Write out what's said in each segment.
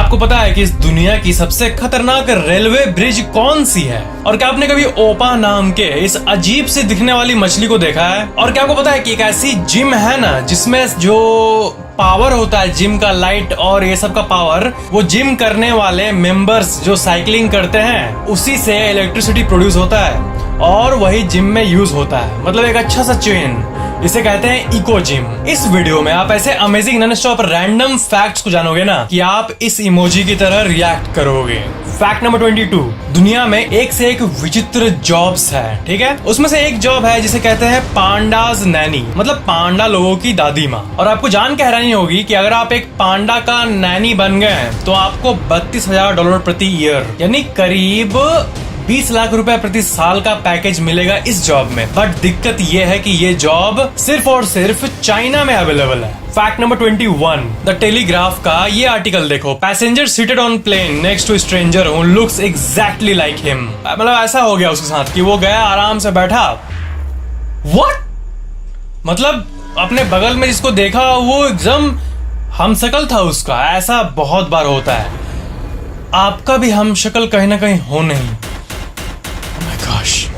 आपको पता है कि इस दुनिया की सबसे खतरनाक रेलवे ब्रिज कौन सी है? और क्या आपने कभी ओपा नाम के इस अजीब से दिखने वाली मछली को देखा है? और क्या आपको पता है कि एक ऐसी जिम है ना जिसमें जो पावर होता है जिम का, लाइट और ये सब का पावर, वो जिम करने वाले मेंबर्स जो साइकिलिंग करते हैं उसी से इलेक्ट्रिसिटी प्रोड्यूस होता है और वही जिम में यूज होता है। मतलब एक अच्छा सा चेन, इसे कहते हैं इको जिम। इस वीडियो में आप ऐसे amazing non stop random facts को जानोगे ना कि आप इस इमोजी की तरह रिएक्ट करोगे। फैक्ट नंबर 22, दुनिया में एक से एक विचित्र जॉब्स है, ठीक है? उसमें से एक जॉब है जिसे कहते हैं पांडाज नैनी, मतलब पांडा लोगों की दादी माँ। और आपको जान के हैरानी होगी कि अगर आप एक पांडा का नैनी बन गए तो आपको $32,000 प्रति ईयर, यानी करीब 20 लाख रुपए प्रति साल का पैकेज मिलेगा इस जॉब में। बट दिक्कत ये है कि ये जॉब सिर्फ और सिर्फ चाइना में अवेलेबल है। फैक्ट नंबर 21, द टेलीग्राफ का ये आर्टिकल देखो। Passenger seated on plane next to stranger who looks exactly like him. मतलब ऐसा हो गया उसके साथ कि वो गया, आराम से बैठा। व्हाट? मतलब अपने बगल में जिसको देखा वो एकदम हमशक्ल था उसका। ऐसा बहुत बार होता है, आपका भी हमशक्ल कहीं ना कहीं हो नहीं।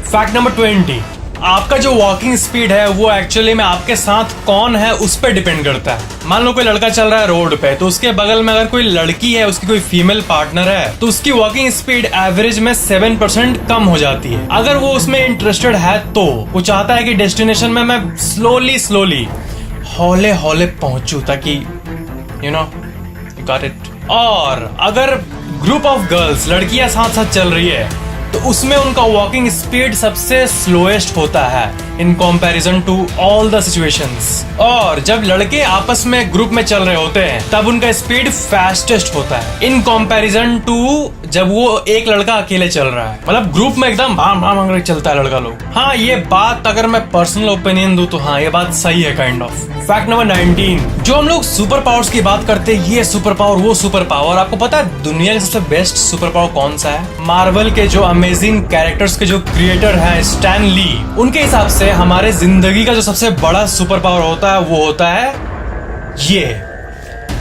फैक्ट नंबर 20, आपका जो वॉकिंग स्पीड है वो एक्चुअली में आपके साथ कौन है उस पर डिपेंड करता है। मान लो कोई लड़का चल रहा है रोड पे, तो उसके बगल में अगर कोई लड़की है, उसकी कोई फीमेल पार्टनर है, तो उसकी वॉकिंग स्पीड एवरेज में 7% कम हो जाती है। अगर वो उसमें इंटरेस्टेड है तो वो चाहता है कि डेस्टिनेशन में मैं स्लोली हौले हौले पहुंचू ताकि यू गॉट इट। और अगर ग्रुप ऑफ गर्ल्स, लड़कियां साथ साथ चल रही है, तो उसमें उनका वॉकिंग स्पीड सबसे स्लोएस्ट होता है in comparison to all the situations. और जब लड़के आपस में ग्रुप में चल रहे होते हैं तब उनका स्पीड फास्टेस्ट होता है इन कंपैरिजन टू जब वो एक लड़का अकेले चल रहा है। मतलब ग्रुप में एकदम भाम भाम करके चलता है लड़का लोग। हाँ, ये बात अगर मैं पर्सनल ओपिनियन दूं तो हाँ, ये बात सही है काइंड ऑफ। फैक्ट नंबर 19, जो हम लोग सुपर पावर्स की बात करते हैं, ये सुपर पावर वो सुपर पावर, आपको पता है दुनिया का सबसे बेस्ट सुपर पावर कौन सा है? मार्वल के जो अमेजिंग कैरेक्टर्स के जो क्रिएटर हैं स्टैन ली, उनके हिसाब से हमारे जिंदगी का जो सबसे बड़ा सुपर पावर होता है वो होता है ये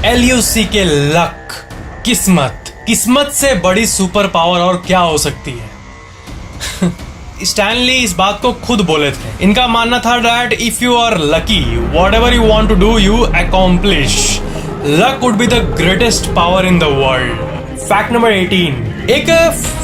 LUC के लक, किस्मत। किस्मत से बड़ी सुपर पावर और क्या हो सकती है? स्टैनली इस बात को खुद बोले थे। इनका मानना था that if you are lucky whatever you want to do you accomplish. Luck would be the greatest power in the world. Fact number 18, एक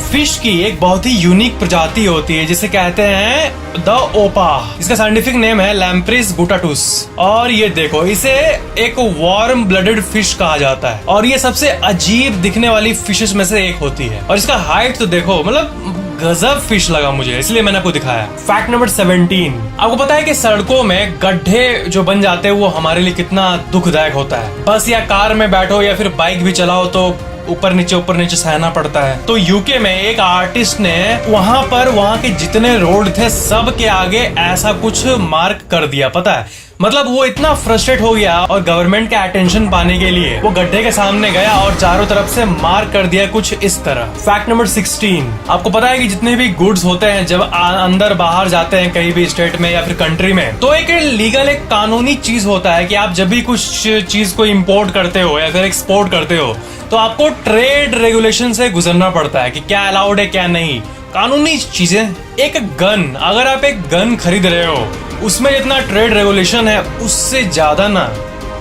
फिश की एक बहुत ही यूनिक प्रजाति होती है जिसे कहते हैं द ओपा। इसका साइंटिफिक नेम है लैम्प्रिस गुटाटुस। और ये देखो, इसे एक वार्म ब्लडेड फिश कहा जाता है और ये सबसे अजीब दिखने वाली फिशेस में से एक होती है। और इसका हाइट तो देखो, मतलब गजब फिश लगा मुझे, इसलिए मैंने आपको दिखाया। फैक्ट नंबर 17, आपको पता है कि सड़कों में गड्ढे जो बन जाते हैं वो हमारे लिए कितना दुखदायक होता है। बस या कार में बैठो या फिर बाइक भी चलाओ तो ऊपर नीचे सहना पड़ता है। तो यूके में एक आर्टिस्ट ने वहां के जितने रोड थे सब के आगे ऐसा कुछ मार्क कर दिया, पता है? मतलब वो इतना फ्रस्ट्रेट हो गया और गवर्नमेंट का अटेंशन पाने के लिए वो गड्ढे के सामने गया और चारों तरफ से मार्क कर दिया कुछ इस तरह। फैक्ट नंबर 16, आपको पता है कि जितने भी गुड्स होते हैं जब अंदर बाहर जाते हैं कहीं भी स्टेट में या फिर कंट्री में, तो एक लीगल, एक कानूनी चीज होता है कि आप जब भी कुछ चीज को इम्पोर्ट करते हो या फिर एक्सपोर्ट करते हो तो आपको ट्रेड रेगुलेशन से गुजरना पड़ता है कि क्या अलाउड है क्या नहीं, कानूनी चीजें। एक गन, अगर आप एक गन खरीद रहे हो उसमें जितना ट्रेड रेगुलेशन है उससे ज्यादा ना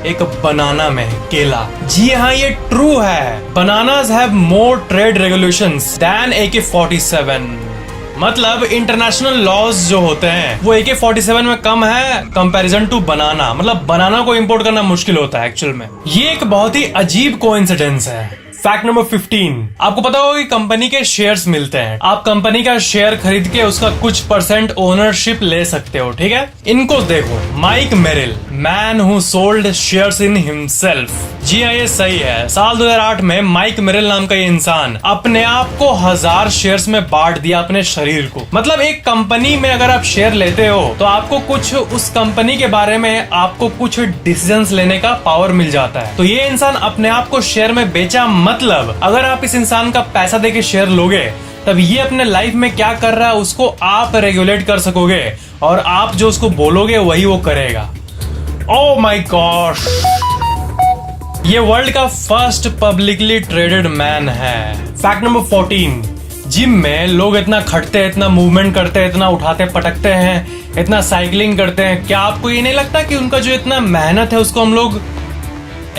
एक बनाना में केला। जी हाँ, ये ट्रू है। Bananas have more trade regulations than AK-47। मतलब इंटरनेशनल लॉज जो होते हैं वो AK-47 में कम है कंपैरिजन टू बनाना। मतलब बनाना को इंपोर्ट करना मुश्किल होता है एक्चुअल में। ये एक बहुत ही अजीब कोइंसिडेंस है। फैक्ट नंबर 15, आपको पता होगा कि कंपनी के शेयर्स मिलते हैं। आप कंपनी का शेयर खरीद के उसका कुछ % ओनरशिप ले सकते हो, ठीक है? इनको देखो, Mike Merrill, man who sold shares in himself. जी हाँ, ये सही है। साल 2008 में माइक मेरिल नाम का ये इंसान अपने आप को 1000 शेयर्स में बांट दिया अपने शरीर को। मतलब एक कंपनी में अगर आप शेयर लेते हो तो आपको कुछ उस कंपनी के बारे में आपको कुछ डिसीजंस लेने का पावर मिल जाता है। तो ये इंसान अपने आप को शेयर में बेचा। मतलब अगर आप इस इंसान का पैसा देके शेयर लोगे तब ये अपने लाइफ में क्या कर रहा है उसको आप रेगुलेट कर सकोगे और आप जो उसको बोलोगे वही वो करेगा। ओह माय गॉड, ये वर्ल्ड का फर्स्ट पब्लिकली ट्रेडेड मैन है। फैक्ट नंबर 14, जिम में लोग इतना खटते हैं, इतना मूवमेंट करते हैं, इतना उठाते पटकते हैं, इतना साइकिलिंग करते हैं, क्या आपको ये नहीं लगता कि उनका जो इतना मेहनत है उसको हम लोग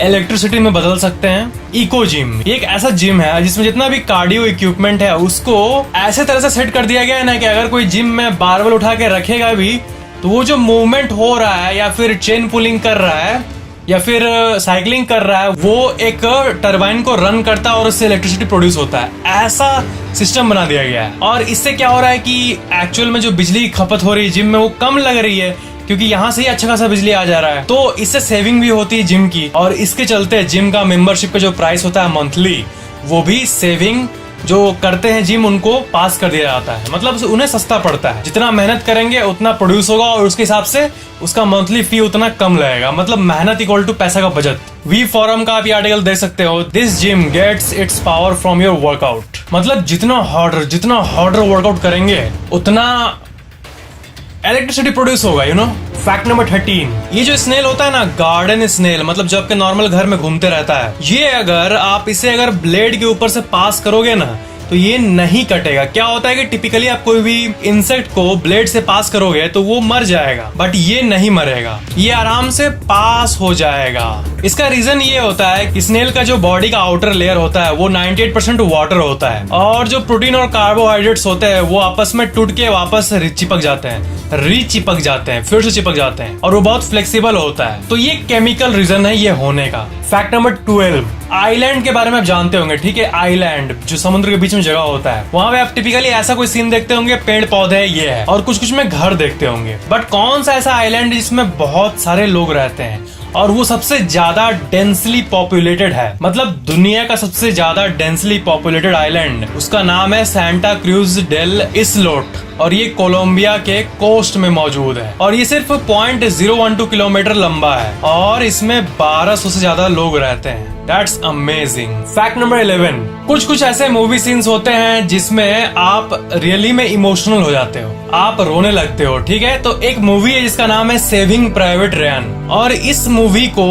इलेक्ट्रिसिटी में बदल सकते हैं? इको जिम ये एक ऐसा जिम है जिसमें जितना भी कार्डियो इक्विपमेंट है उसको ऐसे तरह से सेट कर दिया गया है ना कि अगर कोई जिम में बारबल उठा के रखेगा भी तो वो जो मूवमेंट हो रहा है या फिर चेन पुलिंग कर रहा है या फिर साइकिलिंग कर रहा है वो एक टरबाइन को रन करता है और उससे इलेक्ट्रिसिटी प्रोड्यूस होता है। ऐसा सिस्टम बना दिया गया है और इससे क्या हो रहा है कि एक्चुअल में जो बिजली की खपत हो रही है जिम में वो कम लग रही है क्योंकि यहाँ से ही अच्छा खासा बिजली आ जा रहा है, तो इससे सेविंग भी होती है जिम की। और इसके चलते जिम का मेंबरशिप का जो प्राइस होता है मंथली वो भी सेविंग जो करते हैं जिम उनको पास कर दिया जाता है, मतलब उन्हें सस्ता पड़ता है। जितना मेहनत करेंगे उतना प्रोड्यूस होगा और उसके हिसाब से उसका मंथली फी उतना कम लगेगा, मतलब मेहनत इक्वल टू पैसा का बचत। वी फॉरम का आप ये आर्टिकल देख सकते हो, this gym gets its power from your workout, मतलब जितना हार्डर वर्कआउट करेंगे उतना इलेक्ट्रिसिटी प्रोड्यूस होगा, यू नो। फैक्ट नंबर 13, ये जो स्नेल होता है ना, गार्डन स्नेल, मतलब जो आपके नॉर्मल घर में घूमते रहता है, ये अगर आप इसे ब्लेड के ऊपर से पास करोगे ना तो ये नहीं कटेगा। क्या होता है कि टिपिकली आप कोई भी इंसेक्ट को ब्लेड से पास करोगे तो वो मर जाएगा, बट ये नहीं मरेगा, ये आराम से पास हो जाएगा। इसका रीजन ये होता है कि स्नेल का जो बॉडी का आउटर लेयर होता है वो 98% वाटर होता है और जो प्रोटीन और कार्बोहाइड्रेट्स होते हैं वो आपस में टूट के वापस चिपक जाते हैं, फिर से चिपक जाते हैं और वो बहुत फ्लेक्सिबल होता है। तो ये केमिकल रीजन है ये होने का। फैक्ट नंबर 12, आइलैंड के बारे में आप जानते होंगे, ठीक है। आइलैंड जो समुद्र के बीच में जगह होता है, वहां पे आप टिपिकली ऐसा कोई सीन देखते होंगे, पेड़ पौधे ये है और कुछ में घर देखते होंगे। बट कौन सा ऐसा आइलैंड जिसमें बहुत सारे लोग रहते हैं और वो सबसे ज्यादा डेंसली पॉपुलेटेड है, मतलब दुनिया का सबसे ज्यादा डेंसली पॉपुलेटेड आइलैंड, उसका नाम है सेंटा क्रूज डेल इस्लोट और ये कोलंबिया के कोस्ट में मौजूद है और ये सिर्फ 0.012 किलोमीटर लंबा है और इसमें 1200 से ज्यादा लोग रहते हैं। That's amazing. फैक्ट नंबर 11, कुछ ऐसे मूवी सीन्स होते हैं जिसमें आप रियली में इमोशनल हो जाते हो, आप रोने लगते हो, ठीक है। तो एक मूवी है जिसका नाम है सेविंग प्राइवेट रयान और इस मूवी को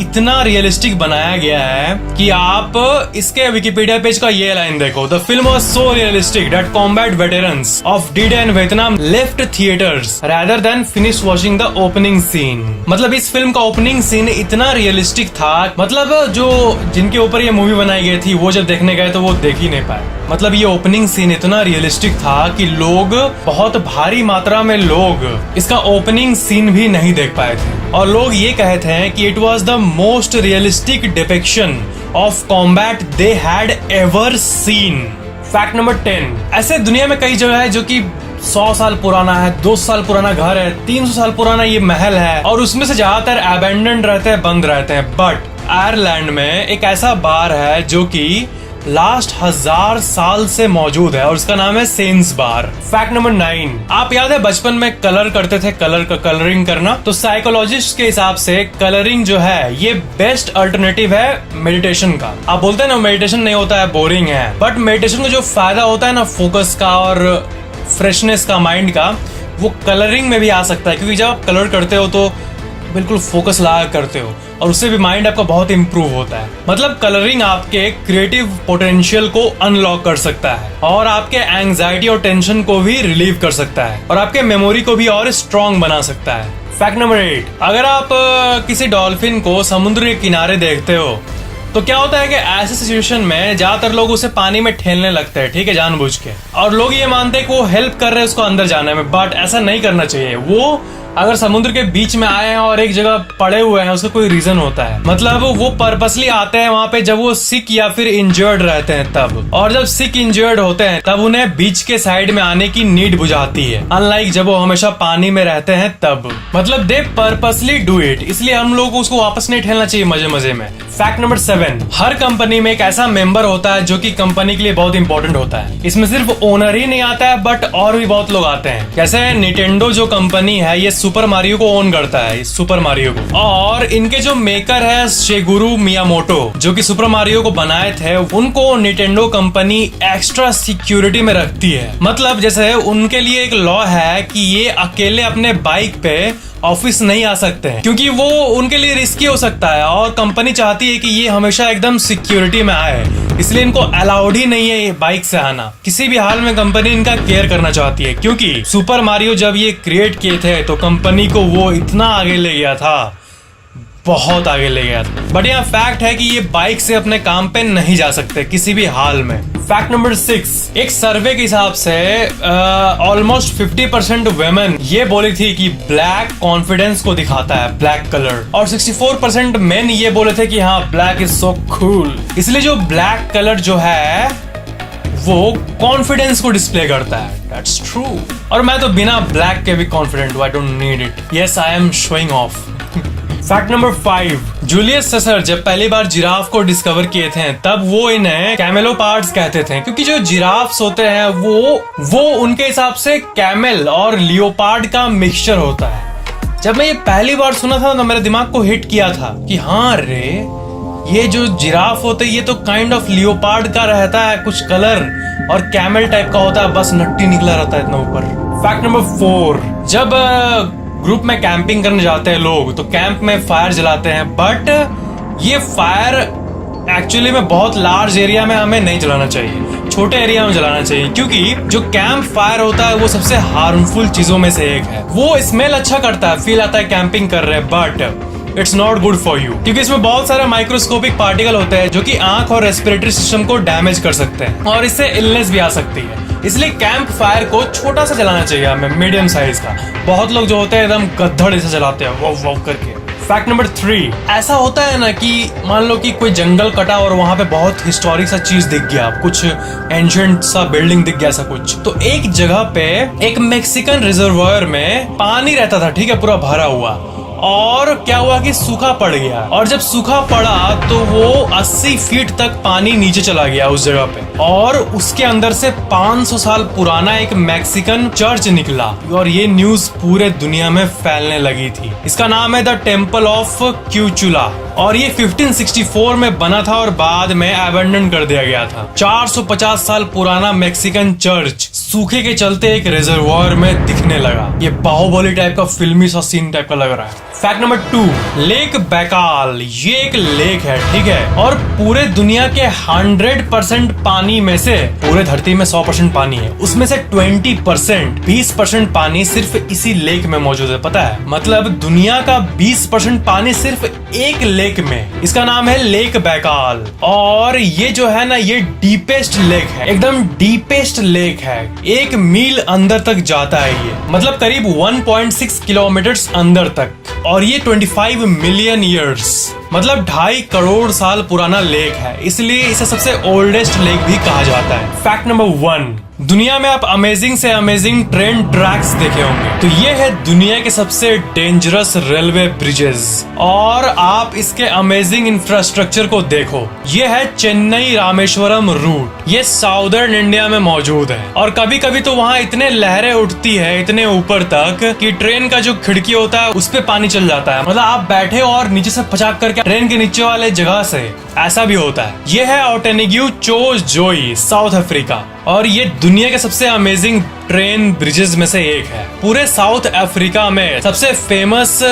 इतना रियलिस्टिक बनाया गया है कि आप इसके विकिपीडिया पेज का ये लाइन देखो, the film was so realistic that combat veterans of D-Day and Vietnam left theatres rather than finish watching the opening scene. मतलब इस फिल्म का ओपनिंग सीन इतना रियलिस्टिक था, मतलब जो जिनके ऊपर ये मूवी बनाई गई थी वो जब देखने गए तो वो देख ही नहीं पाए। मतलब ये ओपनिंग सीन इतना रियलिस्टिक था कि लोग, बहुत भारी मात्रा में लोग इसका ओपनिंग सीन भी नहीं देख पाए थे और लोग ये कहते हैं कि it was the most realistic depiction of combat they had ever seen. Fact number 10, ऐसे दुनिया में कई जगह है जो कि 100 साल पुराना है, 200 साल पुराना घर है, 300 साल पुराना ये महल है और उसमें से ज्यादातर अबैंडन्ड रहते हैं, बंद रहते हैं। बट आयरलैंड में एक ऐसा बार है जो कि लास्ट 1000 साल से मौजूद है और उसका नाम है सेंस बार। फैक्ट नंबर 9, आप याद है बचपन में कलर करते थे, कलरिंग करना, तो साइकोलॉजिस्ट के हिसाब से कलरिंग जो है ये बेस्ट अल्टरनेटिव है मेडिटेशन का। आप बोलते हैं ना मेडिटेशन नहीं होता है, बोरिंग है, बट मेडिटेशन का जो फायदा होता है ना फोकस का और फ्रेशनेस का, माइंड का, वो कलरिंग में भी आ सकता है क्योंकि जब आप कलर करते हो तो बिल्कुल फोकस लगा करते हो और उससे भी माइंड आपका बहुत इंप्रूव होता है। मतलब कलरिंग आपके क्रिएटिव पोटेंशियल को अनलॉक कर सकता है और आपके एंजाइटी और टेंशन को भी रिलीव कर सकता है और आपके मेमोरी को भी और स्ट्रॉन्ग बना सकता है। फैक्ट नंबर 8, अगर आप किसी डॉल्फिन को समुद्र के किनारे देखते हो तो क्या होता है कि ऐसे सिचुएशन में ज्यादातर लोग उसे पानी में ठेलने लगते हैं, ठीक है, जानबूझ के, और लोग ये मानते हैं कि वो हेल्प कर रहे हैं उसको अंदर जाने में, बट ऐसा नहीं करना चाहिए। वो अगर समुद्र के बीच में आए हैं और एक जगह पड़े हुए हैं उसका कोई रीजन होता है, मतलब वो पर्पसली आते हैं वहां पे जब वो सिक या फिर इंजर्ड रहते हैं तब, और जब सिक इंजर्ड होते हैं तब उन्हें बीच के साइड में आने की नीड बुझाती है, अनलाइक जब वो हमेशा पानी में रहते हैं तब। मतलब दे पर्पसली डू इट, इसलिए हम लोग को उसको वापस नहीं ठेलना चाहिए मजे मजे में। फैक्ट नंबर 7, हर कंपनी में एक ऐसा मेंबर होता है जो कि कंपनी के लिए बहुत इंपॉर्टेंट होता है। इसमें सिर्फ ओनर ही नहीं आता है बट और भी बहुत लोग आते हैं। जैसे निटेंडो जो कंपनी है ये सुपर मारियो को ओन करता है, इस सुपर मारियो को। और इनके जो मेकर है शिगुरु मियामोटो, जो कि सुपर मारियो को बनाए थे, उनको निंटेंडो कंपनी एक्स्ट्रा सिक्योरिटी में रखती है। मतलब जैसे उनके लिए एक लॉ है कि ये अकेले अपने बाइक पे ऑफिस नहीं आ सकते हैं, क्योंकि वो उनके लिए रिस्की हो सकता है और कंपनी चाहती है कि ये हमेशा एकदम सिक्योरिटी में आए, इसलिए इनको अलाउड ही नहीं है ये बाइक से आना। किसी भी हाल में कंपनी इनका केयर करना चाहती है, क्योंकि सुपर मारियो जब ये क्रिएट किए थे तो कंपनी को वो इतना आगे ले गया था, बहुत आगे ले गया था। बट यहाँ फैक्ट है कि ये बाइक से अपने काम पे नहीं जा सकते किसी भी हाल में। फैक्ट नंबर 6, एक सर्वे के हिसाब से ऑलमोस्ट 50% वुमेन ये बोली थी कि ब्लैक कॉन्फिडेंस को दिखाता है, ब्लैक कलर, और 64% मेन ये बोले थे कि हाँ ब्लैक इज सो कूल। इसलिए जो ब्लैक कलर जो है वो कॉन्फिडेंस को डिस्प्ले करता है। That's true. और मैं तो बिना ब्लैक के भी कॉन्फिडेंट हूँ, I don't need it. Yes, I am showing off. Fact number 5, Julius Caesar जब पहली बार जिराफ को डिस्कवर किए थे तब वो इन्हें कैमेलोपार्ड्स कहते थे, क्योंकि जो जिराफ्स होते हैं वो उनके हिसाब से कैमल और लियोपार्ड का मिक्सचर होता है। जब मैं ये पहली बार सुना था तो मेरे दिमाग को हिट किया था कि हाँ रे, ये जो जिराफ होते हैं ये तो काइंड ऑफ लियोपार्ड का रहता है कुछ कलर, और कैमल टाइप का होता है, बस नट्टी निकला रहता है इतना ऊपर। फैक्ट नंबर 4, जब ग्रुप में कैंपिंग करने जाते हैं लोग तो कैंप में फायर जलाते हैं, बट ये फायर एक्चुअली में बहुत लार्ज एरिया में हमें नहीं जलाना चाहिए, छोटे एरिया में जलाना चाहिए, क्योंकि जो कैंप फायर होता है वो सबसे हार्मफुल चीजों में से एक है। वो स्मेल अच्छा करता है, फील आता है कैंपिंग कर रहे हैं, but it's not good for you, क्योंकि इसमें बहुत सारे माइक्रोस्कोपिक पार्टिकल होते हैं जो कि आंख और रेस्पिरेटरी सिस्टम को डैमेज कर सकते हैं और इससे इलनेस भी आ सकती है। इसलिए कैंप फायर को छोटा सा जलाना चाहिए हमें, मीडियम साइज का। बहुत लोग जो होते हैं एकदम गद्धड़ ऐसा जलाते हैं वो वो करके। फैक्ट नंबर 3, ऐसा होता है ना कि मान लो कि कोई जंगल कटा और वहां पे बहुत हिस्टोरिक सा चीज दिख गया, कुछ एंशिएंट सा बिल्डिंग दिख गया, ऐसा कुछ। तो एक जगह पे एक मैक्सिकन रिजर्वायर में पानी रहता था, ठीक है, पूरा भरा हुआ, और क्या हुआ कि सूखा पड़ गया, और जब सूखा पड़ा तो वो 80 फीट तक पानी नीचे चला गया उस जगह पे, और उसके अंदर से 500 साल पुराना एक मैक्सिकन चर्च निकला, और ये न्यूज पूरे दुनिया में फैलने लगी थी। इसका नाम है द टेम्पल ऑफ क्यूचुला, और ये 1564 में बना था और बाद में अबैंडन कर दिया गया था। 450 साल पुराना मैक्सिकन चर्च सूखे के चलते एक रिजर्वायर में दिखने लगा। ये बाहुबली टाइप का फिल्मी सा सीन टाइप का लग रहा है। फैक्ट नंबर 2, लेक बैकाल, ये एक लेक है, ठीक है, और पूरे दुनिया के 100% पानी में से, पूरे धरती में 100% पानी है, उसमें से 20% पानी सिर्फ इसी लेक में मौजूद है, पता है? मतलब दुनिया का 20% पानी सिर्फ एक लेक में। इसका नाम है लेक बैकाल, और ये जो है ना, ये डीपेस्ट लेक है, एकदम डीपेस्ट लेक है, 1 मील अंदर तक जाता है ये, मतलब करीब 1.6 किलोमीटर अंदर तक, और ये 25 मिलियन ईयर्स, मतलब 2.5 करोड़ साल पुराना लेक है, इसलिए इसे सबसे ओल्डेस्ट लेक भी कहा जाता है। फैक्ट नंबर 1, दुनिया में आप अमेजिंग से अमेजिंग ट्रेन ट्रैक्स देखे होंगे, तो ये है दुनिया के सबसे डेंजरस रेलवे ब्रिजेस, और आप इसके अमेजिंग इंफ्रास्ट्रक्चर को देखो। ये है चेन्नई रामेश्वरम रूट, ये साउदर्न इंडिया में मौजूद है, और कभी कभी तो वहाँ इतने लहरें उठती है इतने ऊपर तक कि ट्रेन का जो खिड़की होता है उस पे पानी चल जाता है, मतलब आप बैठे हो और नीचे से पचाक करके ट्रेन के नीचे वाले जगह से, ऐसा भी होता है। ये है ऑटेनिग्यू चोज जोई, साउथ अफ्रीका, और ये दुनिया के सबसे अमेजिंग ट्रेन ब्रिजेस में से एक है। पूरे साउथ अफ्रीका में सबसे फेमस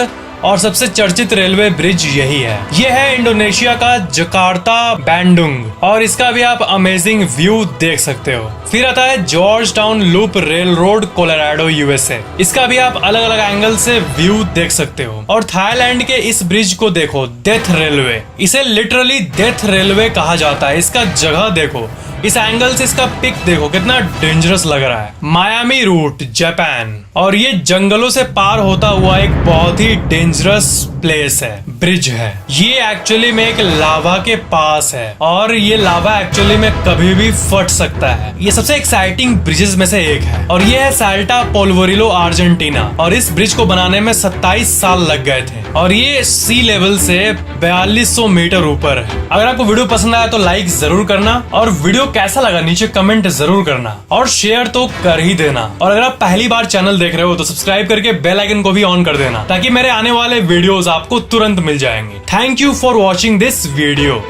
और सबसे चर्चित रेलवे ब्रिज यही है। ये है इंडोनेशिया का जकार्ता बैंडुंग, और इसका भी आप अमेजिंग व्यू देख सकते हो। फिर आता है George town loop rail road, Colorado, USA, इसका भी आप अलग अलग एंगल से व्यू देख सकते हो। और थाईलैंड के इस ब्रिज को देखो, डेथ रेलवे, इसे लिटरली डेथ रेलवे कहा जाता है। इसका जगह देखो, इस एंगल से इसका पिक देखो, कितना डेंजरस लग रहा है। मायामी रूट, जापान, और ये जंगलों से पार होता हुआ एक बहुत ही डेंजरस प्लेस है, ब्रिज है। ये एक्चुअली में एक लावा के पास है, और ये लावा एक्चुअली में कभी भी फट सकता है। ये सबसे एक्साइटिंग ब्रिजेस में से एक है, और ये है साल्टा पोल्वोरिलो, अर्जेंटीना, और इस ब्रिज को बनाने में 27 साल लग गए थे, और ये सी लेवल से 4200 मीटर ऊपर है। अगर आपको वीडियो पसंद आया तो लाइक जरूर करना, और वीडियो कैसा लगा नीचे कमेंट जरूर करना, और शेयर तो कर ही देना। और अगर आप पहली बार चैनल देख रहे हो तो सब्सक्राइब करके बेल आइकन को भी ऑन कर देना ताकि मेरे आने वाले वीडियोस आपको तुरंत मिल जाएंगे। Thank you for watching this video.